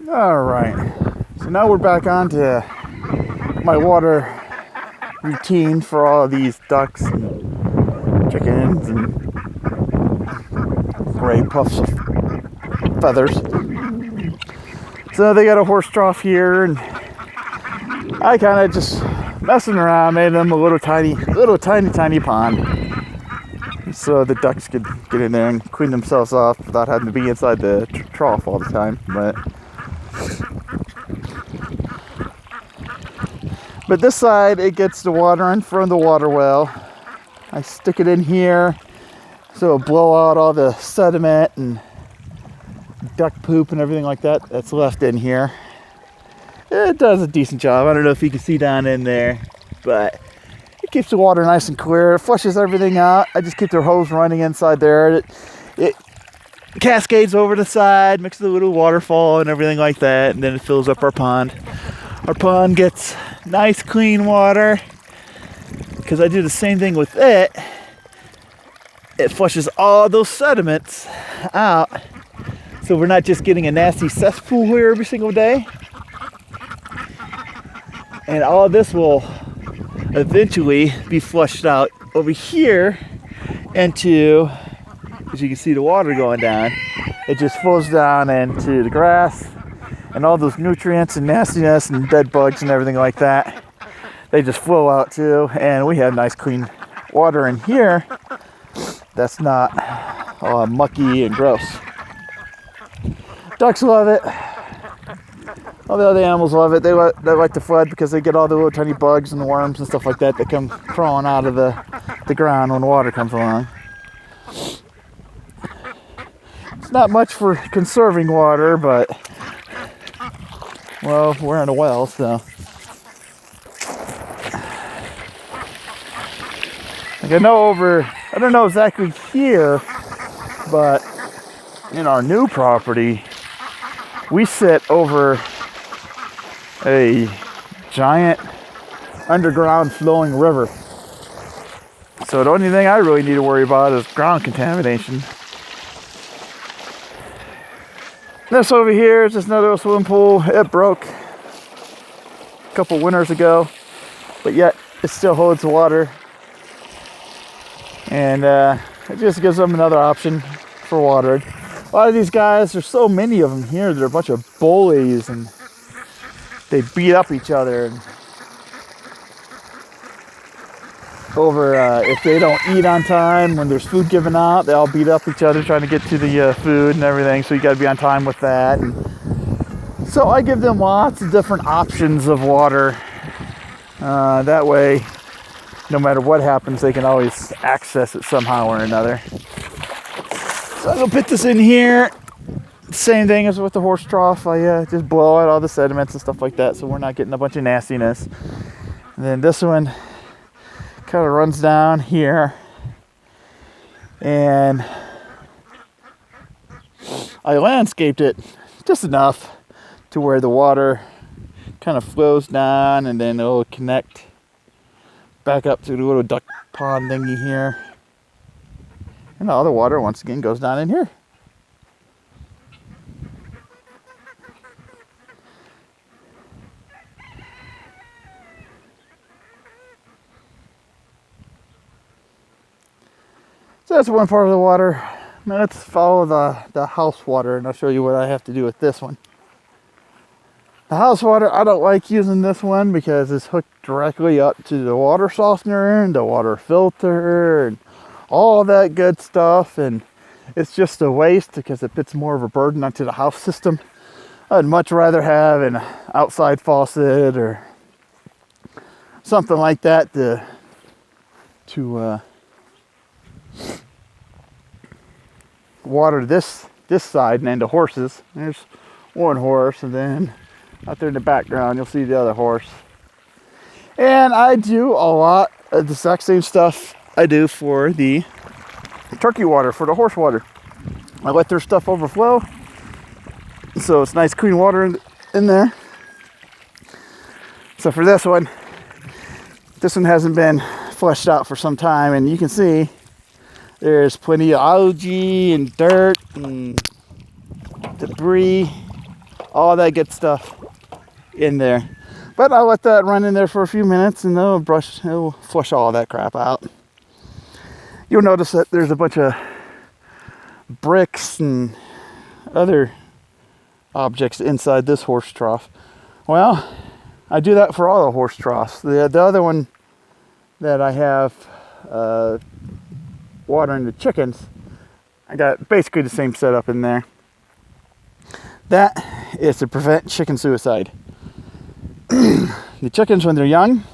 All right, so now we're back on to my water routine for all of these ducks and chickens and gray puffs of feathers. So they got a horse trough here, and I kind of just messing around made them a little tiny pond, so the ducks could get in there and clean themselves off without having to be inside the trough all the time. But this side, it gets the water in from the water well. I stick it in here so it'll blow out all the sediment and duck poop and everything like that that's left in here. It does a decent job. I don't know if you can see down in there, but it keeps the water nice and clear. It flushes everything out. I just keep the hose running inside there. It cascades over the side, makes a little waterfall and everything like that, and then it fills up our pond. Our pond gets nice clean water because I do the same thing with it. It flushes all those sediments out, so we're not just getting a nasty cesspool here every single day. And all of this will eventually be flushed out over here into, as you can see the water going down, it just flows down into the grass, and all those nutrients and nastiness and dead bugs and everything like that, they just flow out too, and we have nice clean water in here that's not mucky and gross. Ducks love it. All the other animals love it. They like to flood because they get all the little tiny bugs and the worms and stuff like that that come crawling out of the ground when water comes along. It's not much for conserving water, but well, we're in a well, so. Like I don't know exactly here, but in our new property, we sit over a giant underground flowing river. So the only thing I really need to worry about is ground contamination. This over here is just another swimming pool. It broke a couple winters ago, but yet it still holds water. And it just gives them another option for water. A lot of these guys, there's so many of them here. They're a bunch of bullies, and they beat up each other over if they don't eat on time. When there's food given out, they all beat up each other trying to get to the food and everything, so you got to be on time with that. And so I give them lots of different options of water. That way, no matter what happens, they can always access it somehow or another. So I'm going to put this in here. Same thing as with the horse trough. I just blow out all the sediments and stuff like that, so we're not getting a bunch of nastiness. And then this one kind of runs down here, and I landscaped it just enough to where the water kind of flows down, and then it'll connect back up to the little duck pond thingy here, and all the water once again goes down in here. So that's one part of the water. Now let's follow the house water, and I'll show you what I have to do with this one. The house water, I don't like using this one because it's hooked directly up to the water softener and the water filter and all that good stuff, and it's just a waste because it puts more of a burden onto the house system. I'd much rather have an outside faucet or something like that to water this side and then the horses. There's one horse, and then out there in the background you'll see the other horse. And I do a lot of the exact same stuff I do for the turkey water, for the horse water. I let their stuff overflow, so it's nice clean water in there. So for this one hasn't been fleshed out for some time, and you can see there's plenty of algae and dirt and debris all that good stuff in there. But I'll let that run in there for a few minutes and it'll flush all that crap out. You'll notice that there's a bunch of bricks and other objects inside this horse trough. Well, I do that for all the horse troughs. The other one that I have watering the chickens, I got basically the same setup in there. That is to prevent chicken suicide. The chickens, when they're young,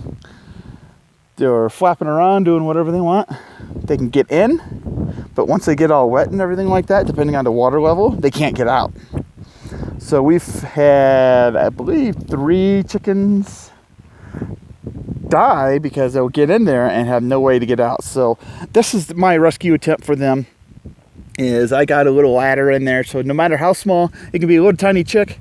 they're flapping around doing whatever they want. They can get in, but once they get all wet and everything like that, depending on the water level, they can't get out. So we've had, I believe, 3 chickens die because they'll get in there and have no way to get out. So this is my rescue attempt for them. Is I got a little ladder in there, so no matter how small, it can be a little tiny chick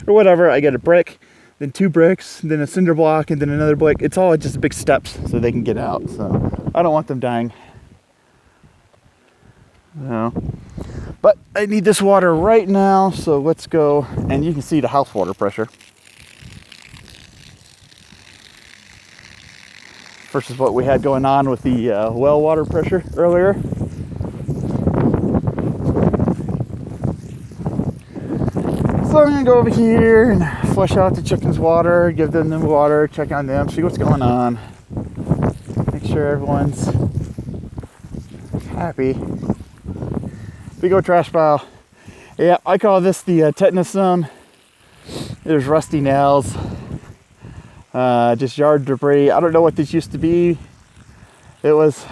or whatever. I get a brick, then 2 bricks, then a cinder block, and then another brick. It's all just big steps so they can get out. So I don't want them dying. No. But I need this water right now, so let's go. And you can see the house water pressure versus what we had going on with the well water pressure earlier. So I'm gonna go over here and flush out the chickens' water, give them the water, check on them, see what's going on, make sure everyone's happy. Big old trash pile. Yeah, I call this the tetanus zone. There's rusty nails, just yard debris. I don't know what this used to be. It was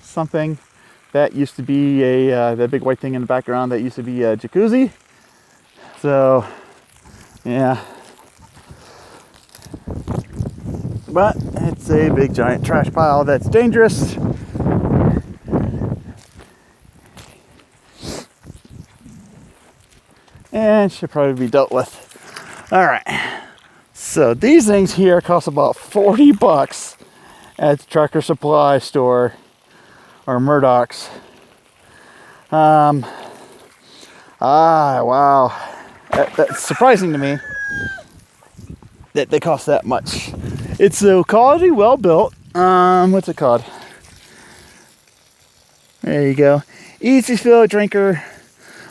something that used to be that big white thing in the background that used to be a jacuzzi. So, yeah. But it's a big giant trash pile that's dangerous. And should probably be dealt with. All right. So these things here cost about $40 at the Tractor Supply store or Murdoch's. Wow. That's surprising to me that they cost that much. It's a quality, well built. What's it called? There you go. Easy fill drinker.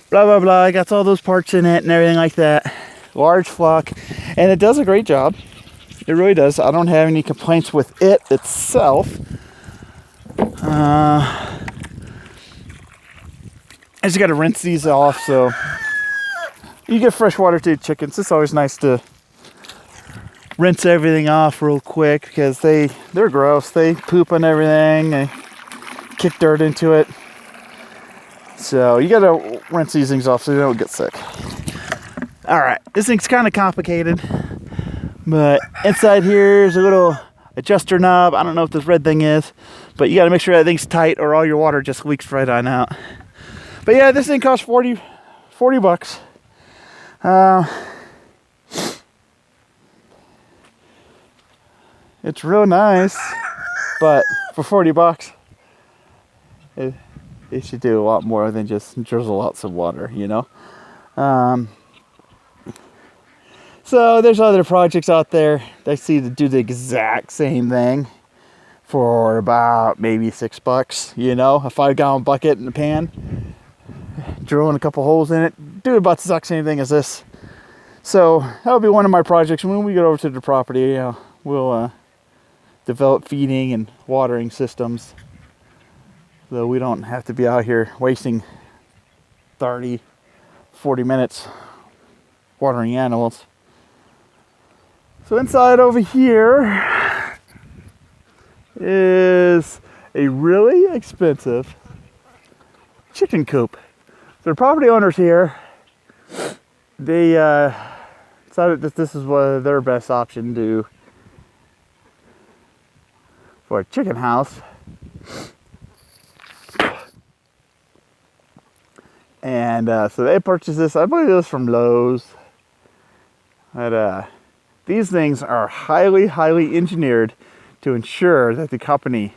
Blah blah blah. I got all those parts in it and everything like that. Large flock, and it does a great job. It really does. I don't have any complaints with it itself. I just got to rinse these off so you get fresh water to the chickens. It's always nice to rinse everything off real quick because they're gross. They poop on everything. They kick dirt into it. So you gotta rinse these things off so they don't get sick. All right, this thing's kind of complicated, but inside here is a little adjuster knob. I don't know what this red thing is, but you gotta make sure that thing's tight or all your water just leaks right on out. But yeah, this thing costs $40. It's real nice, but for $40, it should do a lot more than just drizzle out some water, you know? So there's other projects out there that I see to do the exact same thing for about maybe $6, you know? A 5-gallon bucket in a pan, drilling a couple holes in it, do about the exact same thing as this. So that'll be one of my projects. When we get over to the property, we'll develop feeding and watering systems so we don't have to be out here wasting 30, 40 minutes watering animals. So inside over here is a really expensive chicken coop. So the property owners here, they decided that this is what their best option to do for a chicken house. And so they purchased this, I believe it was from Lowe's. But these things are highly, highly engineered to ensure that the company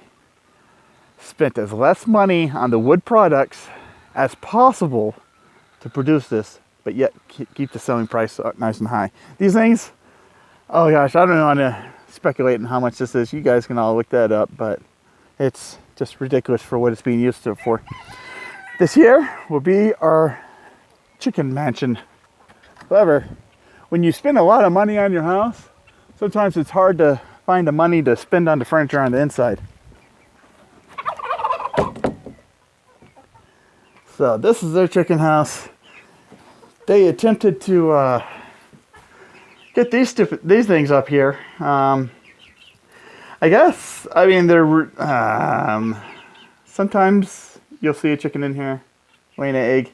spent as less money on the wood products as possible to produce this but yet keep the selling price nice and high. These things, oh gosh, I don't want to speculate on how much this is. You guys can all look that up, but it's just ridiculous for what it's being used for. This here will be our chicken mansion. However, when you spend a lot of money on your house, sometimes it's hard to find the money to spend on the furniture on the inside. So this is their chicken house. They attempted to get these things up here. I guess, I mean, they're sometimes you'll see a chicken in here laying an egg,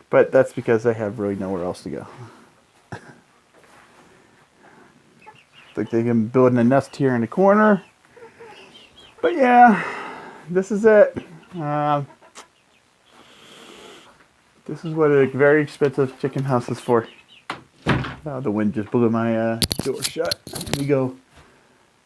but that's because they have really nowhere else to go. Like they can build a nest here in the corner. But yeah, this is it. This is what a very expensive chicken house is for. The wind just blew my door shut. Let me go